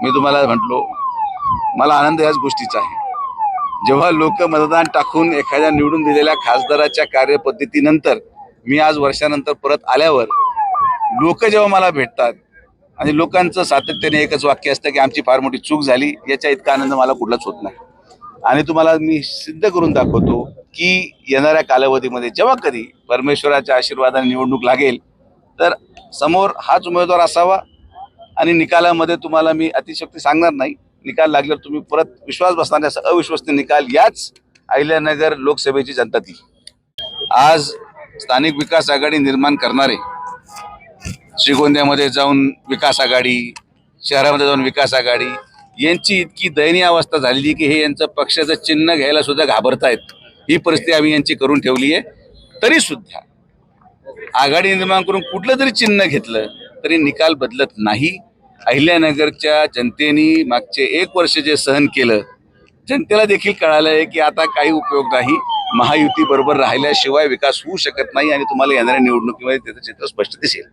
मी तुम्हाला म्हटलो, मला आनंद याच गोष्टीचा आहे, जेव्हा लोक मतदान टाकून एखाद्या निवडून दिलेल्या खासदाराच्या कार्यपद्धतीनंतर मी आज वर्षानंतर परत आल्यावर लोक जेव्हा मला भेटतात आणि लोकांचं सातत्याने एकच वाक्य असतं की आमची फार मोठी चूक झाली, याच्या इतका आनंद मला कुठलाच होत नाही। आणि तुम्हाला मी सिद्ध करून दाखवतो की येणाऱ्या कालावधीमध्ये जेव्हा कधी परमेश्वराच्या आशीर्वादाने निवडणूक लागेल तर समोर हाच उमेदवार असावा आणि निकालामध्ये तुम्हाला मी अतिशयोक्ती सांगणार नाही। निकाल लागल्यावर तुम्ही परत विश्वास बसणाऱ्या अविश्वसनीय निकाल याच अहिल्यानगर लोकसभेची जनता ती आज स्थानिक विकास आघाडी निर्माण करणारे श्रीगोंद्यामध्ये जाऊन विकास आघाडी, शहरामध्ये जाऊन विकास आघाडी यांची इतकी दयनीय अवस्था झालेली की हे यांचं पक्षाचं चिन्ह घ्यायला सुद्धा घाबरतायत। ही परिस्थिती आम्ही यांची करून ठेवली आहे। तरी सुद्धा आघाडी निर्माण करून कुठलं तरी चिन्ह घेतलं तरी निकाल बदलत नाही। अहिल्यानगरच्या जनतेने मागचे 1 वर्ष जे सहन केलं, जनतेला देखील कळालंय की आता काही उपयोग नाही, महायुती बरोबर राहिल्याशिवाय विकास होऊ शकत नाही आणि तुम्हाला येणाऱ्या निवडणुकीमध्ये त्याचं चित्र स्पष्ट दिसेल।